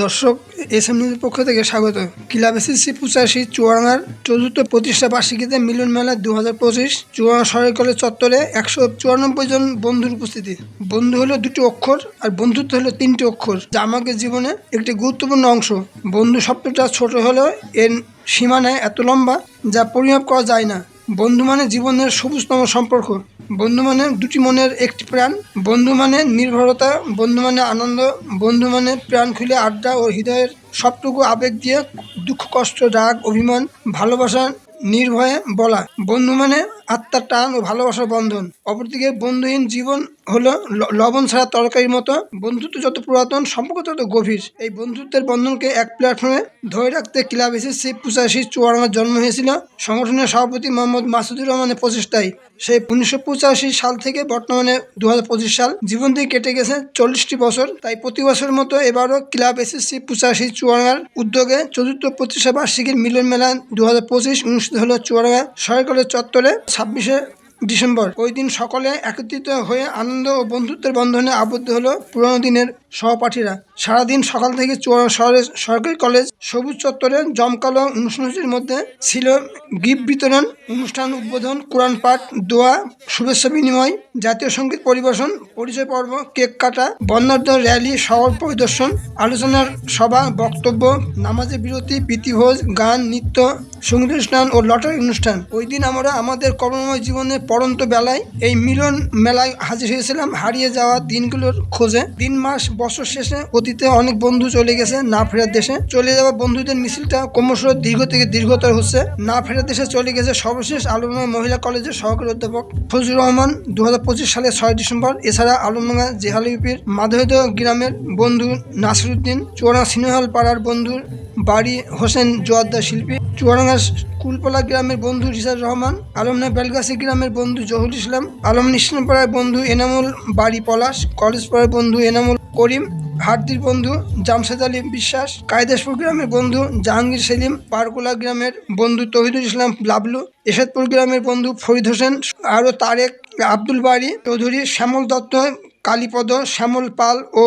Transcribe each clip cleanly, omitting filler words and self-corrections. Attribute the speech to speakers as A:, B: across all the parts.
A: দর্শক এসএম নিউজের পক্ষ থেকে স্বাগত। ক্লাব এসএসসি 85 চুয়াডাঙ্গার চতুর্থ প্রতিষ্ঠা বার্ষিকীতে মিলন মেলা 2025 চুয়াডাঙ্গা সরকারি কলেজ চত্বরে 194 জন বন্ধুর উপস্থিতি। বন্ধু হলো দুটি অক্ষর আর বন্ধুত্ব হলো তিনটি অক্ষর, যা আমাদের জীবনে একটি গুরুত্বপূর্ণ অংশ। বন্ধু শব্দটা ছোট হলেও এর সীমানায় এত লম্বা যা পরিমাপ করা যায় না। বন্ধু মানে জীবনের সবুজতম সম্পর্ক। বন্ধু মানে দুটি মনের একটি প্রাণ। বন্ধু মানে নির্ভরতা। বন্ধু মানে আনন্দ। বন্ধু মানে প্রাণ খুলে আড্ডা ও হৃদয়ের সবটুকু আবেগ দিয়ে দুঃখ, কষ্ট, রাগ, অভিমান, ভালোবাসা নির্ভয়ে বলা। বন্ধু মানে আত্মার টান ও ভালোবাসার বন্ধন। অপরদিকে বন্ধুহীন জীবন হলো লবণ ছাড়া তরকারির মতো। বন্ধুত্ব যত পুরাতন, সম্পর্ক তত গভীর। এই বন্ধুত্বের বন্ধনকে এক প্ল্যাটফর্মে ধরে রাখতে ক্লাব এসএসসি 85 চুয়াডাঙ্গার জন্ম হয়েছিল সংগঠনের সভাপতি মোহাম্মদ মাসুদুর রহমানের প্রচেষ্টায়। সেই 1985 সাল থেকে বর্তমানে 2025 সাল, জীবন থেকে কেটে গেছে 40টি বছর। তাই প্রতি বছরের মতো এবারও ক্লাব এসএসসি 85 চুয়াডাঙ্গার উদ্যোগে চতুর্থ প্রতিষ্ঠা বার্ষিকীর মিলন মেলা 2025 অনুষ্ঠিত হলো চুয়াডাঙ্গা সরকারি কলেজ চত্বরে 26শে ডিসেম্বর। ওই দিন সকলে একত্রিত হয়ে আনন্দ ও বন্ধুত্বের বন্ধনে আবদ্ধ হলো পুরনো দিনের সহপাঠীরা। সারাদিন সকাল থেকে চুয়াডাঙ্গা শহরের সরকারি কলেজ সবুজ চত্বরে জমকালো অনুষ্ঠানটির মধ্যে ছিল গিফট বিতরণ, অনুষ্ঠান উদ্বোধন, কোরআন পাঠ, দোয়া, শুভেচ্ছা বিনিময়, জাতীয় সঙ্গীত পরিবেশন, পরিচয় পর্ব, কেক কাটা, বর্ণাঢ্য র্যালি, শহর পরিদর্শন, আলোচনার সভা, বক্তব্য, নামাজের বিরতি, প্রীতিভোজ, গান, নৃত্য, সঙ্গীত অনুষ্ঠান ও লটারি অনুষ্ঠান। ওই দিন আমরা আমাদের কর্মময় জীবনের পড়ন্ত বেলায় এই মিলন মেলায় হাজির হয়েছিলাম হারিয়ে যাওয়া দিনগুলোর খোঁজে। দিন, মাস, বছর শেষে অতীতে অনেক বন্ধু চলে গেছে না ফেরার দেশে। চলে যাওয়া বন্ধুদের মিছিলটা ক্রমশ দীর্ঘ থেকে দীর্ঘতর হচ্ছে। না ফেরার দেশে চলে গেছে সর্বশেষ আলমডাঙ্গা মহিলা কলেজের সহকারী অধ্যাপক ফজলুর রহমান 2025 সালের 6 ডিসেম্বর। এছাড়া আলমডাঙ্গা জেহাল ইউপির মাধবদী গ্রামের বন্ধু নাসিরউদ্দিন, চুয়াডাঙ্গা সিনেহল পাড়ার বন্ধু বাড়ি হোসেন জোয়ারদার শিল্পী, চুয়াডাঙ্গা কুলপালা গ্রামের বন্ধু রিসার রহমান, আলমনা বেলগাছি গ্রামের বন্ধু জহুল ইসলাম, আলমনা ইসলামপাড়ার বন্ধু এনামুল বাড়ি পলাশ, কলেজ পাড়ার বন্ধু এনামুল করিম, হাটদির বন্ধু জামশেদ আলী বিশ্বাস, কায়দাসপুর গ্রামের বন্ধু জাহাঙ্গীর সেলিম, পারকুলা গ্রামের বন্ধু তহিদুল ইসলাম লাবলু, এরশাদপুর গ্রামের বন্ধু ফরিদ হোসেন, আরও তারেক, আব্দুল বাড়ি চৌধুরী, শ্যামল দত্ত, কালীপদ, শ্যামল পাল ও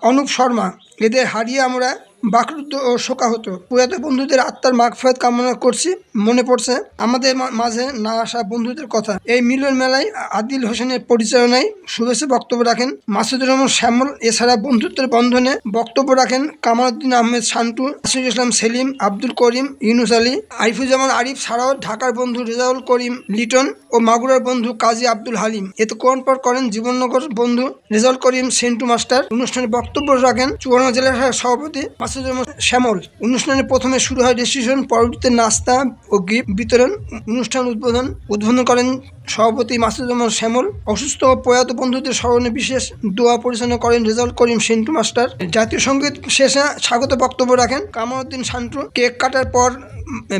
A: অনুপ শর্মা। এদের হারিয়ে আমরা বাকরুদ্ধ ও শোকাহত। প্রয়াত বন্ধুদের আত্মার মাগফিরাত কামনা করছি। মনে পড়ছে আমাদের মাঝে না আসা বন্ধুদের কথা। এই মিলন মেলায় আদিল হোসেনের পরিচালনায় শুভেচ্ছা বক্তব্য রাখেন মাসুদুর রহমান শ্যামল। এছাড়া বন্ধুত্বের বন্ধনে বক্তব্য রাখেন কামালউদ্দিন আহমেদ শান্টু, আসিফুল ইসলাম সেলিম, আব্দুল করিম, ইউনুস আলী, আরিফুজ্জামান আরিফ ছাড়াও ঢাকার বন্ধু রেজাউল করিম লিটন ও মাগুরার বন্ধু কাজী আব্দুল হালিম। এতে কোরআন পাঠ করেন জীবননগর বন্ধু রেজাউল করিম সেন্টু মাস্টার। অনুষ্ঠানে বক্তব্য রাখেন চুয়াডাঙ্গা জেলার সভাপতি মাসুদুর রহমান শ্যামল। অনুষ্ঠানে প্রথমে শুরু হয় রেজিস্ট্রেশন, পরবর্তীতে নাস্তা ও গিফট বিতরণ। অনুষ্ঠান উদ্বোধন করেন সভাপতি মাসুদুর রহমান শ্যামল। অসুস্থ ও প্রয়াত বন্ধুদের স্মরণে বিশেষ দোয়া পরিচালনা করেন রেজাউল করিম সেন্টু মাস্টার। জাতীয় সঙ্গীত শেষে স্বাগত বক্তব্য রাখেন কামালউদ্দিন শান্টু। কেক কাটার পর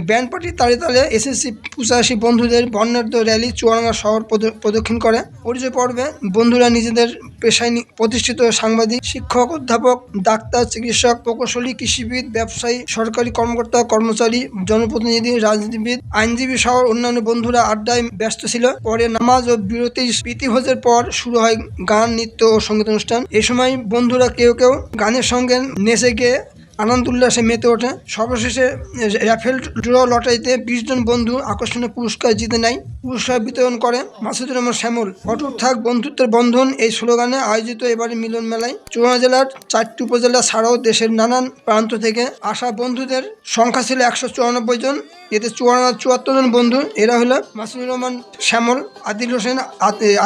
A: ব্যান্ড পার্টি তালে তালে এসএসসি 85 বন্ধুদের বর্ণাঢ্য র্যালি চুয়াডাঙ্গা শহর প্রদক্ষিণ করে। পরিচয় পর্বে বন্ধুরা নিজেদের পেশায় প্রতিষ্ঠিত সাংবাদিক, শিক্ষক, অধ্যাপক, ডাক্তার, চিকিৎসক, প্রকৌশলী, কৃষিবিদ, ব্যবসায়ী, সরকারি কর্মকর্তা, কর্মচারী, জনপ্রতিনিধি, রাজনীতিবিদ, আইনজীবী সহ অন্যান্য বন্ধুরা আড্ডায় ব্যস্ত ছিল। পরে নামাজ ও বিরতির প্রীতিভোজের পর শুরু হয় গান, নৃত্য ও সঙ্গীত অনুষ্ঠান। এই সময় বন্ধুরা কেউ কেউ গানের সঙ্গে নেচে গিয়ে আনন্দ উল্লাসে মেতে ওঠে। সর্বশেষে র্যাফেল ড্র লটারিতে 20 জন বন্ধু আকর্ষণীয় পুরস্কার জিতে নেয়। পুরস্কার বিতরণ করে মাসুদুর রহমান শ্যামল। অটুট থাক বন্ধুত্বের বন্ধন এই স্লোগানে আয়োজিত এবারে মিলন মেলায় চুয়াডাঙ্গা জেলার 4টি উপজেলা ছাড়াও দেশের নানান প্রান্ত থেকে আসা বন্ধুদের সংখ্যা ছিল 194 জন। এতে চুয়াডাঙ্গার 74 জন বন্ধু। এরা হলো মাসুদুর রহমান শ্যামল, আদিল হোসেন,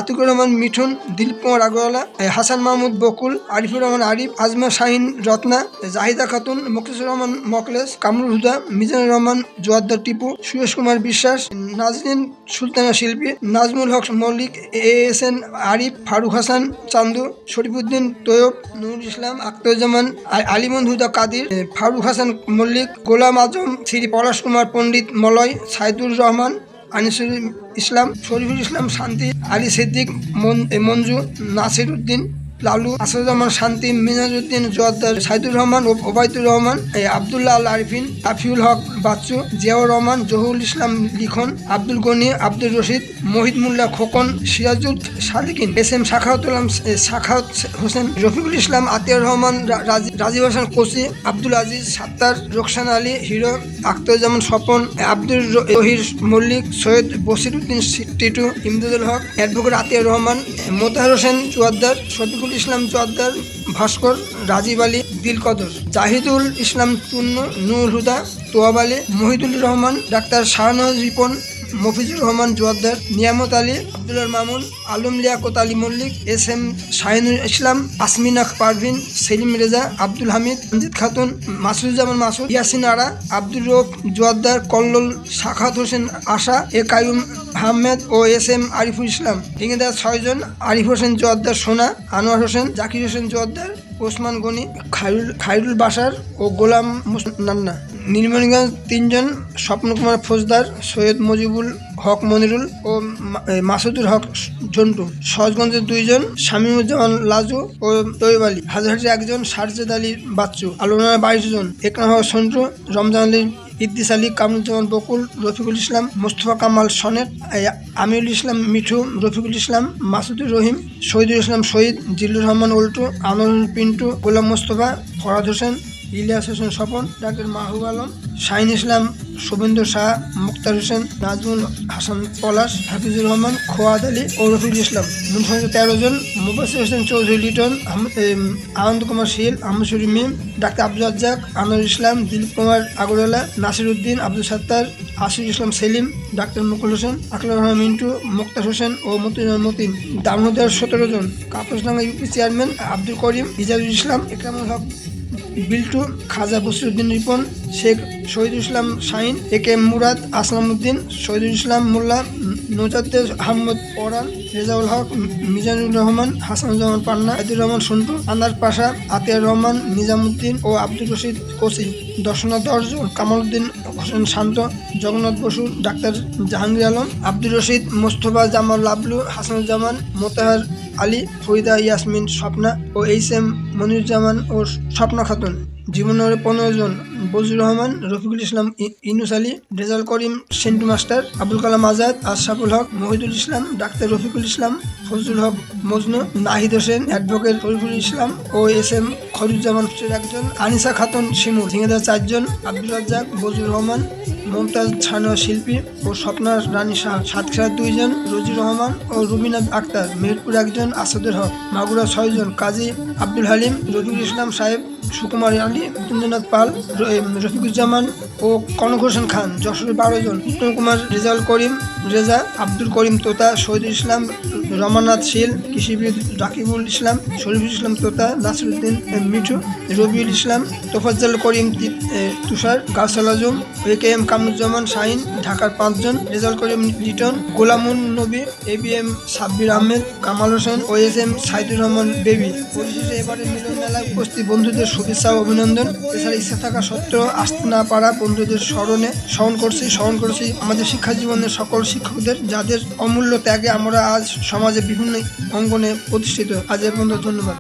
A: আতিকুর রহমান মিঠুন, দিলীপ কুমার আগরওয়ালা, হাসান মাহমুদ বকুল, আরিফুর রহমান আরিফ, আজমা শাহিন রত্না, জাহিদা খাতুন, মুখলিসুর রহমান মকলেস, কামরুল হুদা, মিজানুর রহমান জোয়ারদার টিপু, সুরেশ কুমার বিশ্বাস, নাজরিন সুলতানা শিল্পী, নাজমুল হক মল্লিক, ASN আরিফ, ফারুক হাসান চান্দু, শরীফুদ্দিন তৈয়ব, নুরুল ইসলাম, আখতারুজ্জামান, আলিমুল হুদা কাদির, ফারুক হাসান মল্লিক, গোলাম আজম, শ্রী পলাশ কুমার পণ্ডিত মলয়, সাইদুর রহমান, আনিসুল ইসলাম, শরীফুল ইসলাম শান্তি, আলী সিদ্দিক, মঞ্জু, নাসির উদ্দিন, লালু, আসাদুজ্জামান শান্তি, মিনাজউদ্দিন জোয়ারদার, সাইদুর রহমান, ওবায়দুর রহমান, আব্দুল্লাহ আল আরিফিন, আফিউল হক বাচ্চু, জিয়াউর রহমান, জহুরুল ইসলাম লিখন, আব্দুল গনি, আব্দুর রশিদ, মহিদ মোল্লা খোকন, সিরাজুল সালিকিন, এস.এম. সাখাওয়াত হোসেন, রফিকুল ইসলাম, আতিয়ার রহমান, রাজীব হাসান কোচি, আব্দুল আজিজ সাত্তার, রোকসান আলী হিরো, আখতারুজ্জামান স্বপন, আব্দুর জহির মল্লিক, সৈয়দ বসির উদ্দিন টিটু, ইমদাদুল হক, অ্যাডভোকেট আতিয়ার রহমান, মোতাহার হোসেন জোয়ারদার, শফিকুল ইসলাম জোয়ারদার, ভাস্কর, রাজীব আলী, দিলকদর, জাহিদুল ইসলাম চুন্নু, নূর হুদা, তোয়াব আলী, মহিদুল রহমান, ডাক্তার শাহনওয়াজ রিপন, মফিজুর রহমান জোয়ারদার, নিয়ামত আলী, আব্দুল্লাহ মামুন, আলম লিয়াকত আলী মল্লিক, এস.এম. শাহিনুল ইসলাম, আসমিনা পারভিন, সেলিম রেজা, আব্দুল হামিদ, রঞ্জিত খাতুন, মাসুদুজ্জামান মাসুদ, ইয়াসিন আরা, আব্দুর রৌফ জোয়ারদার, কল্লোল, সাখাত হোসেন আশা, এ কাইয়ুম আহমেদ ও এস.এম. আরিফুল ইসলাম। ঠিকাদার 6 জন, আরিফ হোসেন জোয়ারদার সোনা, আনোয়ার হোসেন, জাকির হোসেন জোয়ারদার, ওসমান গনি, খায়রুল বাশার ও গোলাম নান্না। নির্মাণগঞ্জ 3 জন, স্বপ্নকুমার ফৌজদার, সৈয়দ মুজিবুল হক মনিরুল ও মাসুদুল হক ঝন্টু। সহজগঞ্জের 2 জন, শামীমুজ্জামান লাজু ও তৈয়ব আলী। হাজারহাটির 1 জন, সারজেদ আলী বাচ্চু। আলোনার 22 জন, একরাম হক সন্টু, রমজান আলী, ইদ্দিস আলী, কামরুজ্জামান বকুল, রফিকুল ইসলাম, মোস্তফা কামাল সনেট, আমিরুল ইসলাম মিঠু, রফিকুল ইসলাম, মাসুদুর রহিম, শহীদুল ইসলাম শহীদ, জিল্লুর রহমান উল্টু, আনোয়ারুল পিন্টু, গোলাম মোস্তফা, ফরাদ হোসেন, ইলিয়াস হোসেন স্বপন, ডাক্তার মাহবুব আলম, শাহিন ইসলাম, শুভেন্দু শাহ, মুক্তার হোসেন, নাজমুল হাসান পলাশ, হাফিজুর রহমান, খোয়াদ আলী ও রফিকুল ইসলাম। মোট সংখ্যা 13 জন। মুবাশির হোসেন চৌধুরী লিটন, আনন্দ কুমার শীল, আহমদ শরীফ মিম, ডাক্তার আব্দুল রাজ্জাক, আনোয়ার ইসলাম, দিলীপ কুমার আগরওয়ালা, নাসির উদ্দিন, আব্দুল সাত্তার, আসিফ ইসলাম সেলিম, ডাক্তার মুকুল হোসেন, আকরাম রহমান মিন্টু, মুক্তার হোসেন ও মতিন। দামোদর 17 জন। কাপুসডাঙ্গা ইউপি চেয়ারম্যান আব্দুল করিম, ইজাজুল ইসলাম, একরামুল হক বিল্টু, খাজা বসিরউদ্দিন রিপন, শেখ শহীদুল ইসলাম শাহিন, এ.কে.এম. মুরাদ, আসলামউদ্দিন, শহীদুল ইসলাম মোল্লা, নৌজাদ্দের আহমদ পরান, রেজাউল হক, মিজানুর রহমান, হাসানুজ্জামান পান্না, আইদুর রহমান সন্টু, আনার পাশা, আতিয়ার রহমান, নিজামুদ্দিন ও আব্দুর রশিদ কোচি। দর্শনার্থী 10 জন। কামালউদ্দিন হোসেন শান্ত, জগন্নাথ বসু, ডাক্তার জাহাঙ্গীর আলম, আব্দুর রশিদ, মোস্তফা জামাল লাবলু, হাসানুজ্জামান, মোতাহার আলী, ফরিদা ইয়াসমিন স্বপ্না ও এইচ.এম. মনিরুজ্জামান ও স্বপ্না খাতুন। জীবননগরে 15 জন। বজলুর রহমান, রফিকুল ইসলাম ইনুস আলী, রেজাউল করিম সেন্টু মাস্টার, আবুল কালাম আজাদ, আশরাফুল হক, মহিদুল ইসলাম, ডাক্তার রফিকুল ইসলাম, ফজলুল হক মজনু, নাহিদ হোসেন, অ্যাডভোকেট শরীফুল ইসলাম ও এস.এম. খয়রুজ্জামান 1 জন, আনিসা খাতুন শিমুল। ঠিকাদার 4 জন, আব্দুল রাজ্জাক, বজলুর রহমান, মমতাজ ছানোয়া শিল্পী ও স্বপ্না রানী শাহ। সাতক্ষীরার 2 জন, রোজির রহমান ও রুবিনা আক্তার। মেহেরপুর 1 জন, আসাদুর হক। মাগুরা 6 জন, কাজী আব্দুল হালিম, রফিকুল ইসলাম সাহেব, সুকুমার আলী, মৃত্যুঞ্জয়নাথ পাল, রফিকুজ্জামান ও কনক হোসেন খান। যশোরের 12 জন, উত্তম কুমার, রেজাউল করিম রেজা, আব্দুল করিম তোতা, শহীদুল ইসলাম, রমানাথ শীল, কৃষিবিদ রাকিবুল ইসলাম, শরীফুল ইসলাম তোতা, নাসিরউদ্দিন মিঠু, রবিউল ইসলাম, তোফাজ্জল করিম তুষার, গাউসুল আজম, এ.কে.এম. কামরুজ্জামান শাহিন। ঢাকার 5 জন, রেজাউল করিম লিটন, গোলামুন নবী, এ.বি.এম. সাব্বির আহমেদ, কামাল হোসেন ও এস.এম. সাইদুর রহমান বেবি। পরিশেষে এবারের মিলন মেলায় উপস্থিত বন্ধুদের শুভেচ্ছা ও অভিনন্দন। এছাড়া ইচ্ছা থাকা সত্ত্বেও আসতে না পারা বন্ধুদের স্মরণ করছি আমাদের শিক্ষা জীবনের সকল শিক্ষকদের, যাদের অমূল্য ত্যাগে আমরা আজ সমাজে বিভিন্ন অঙ্গনে প্রতিষ্ঠিত। আজ এ পর্যন্ত, ধন্যবাদ।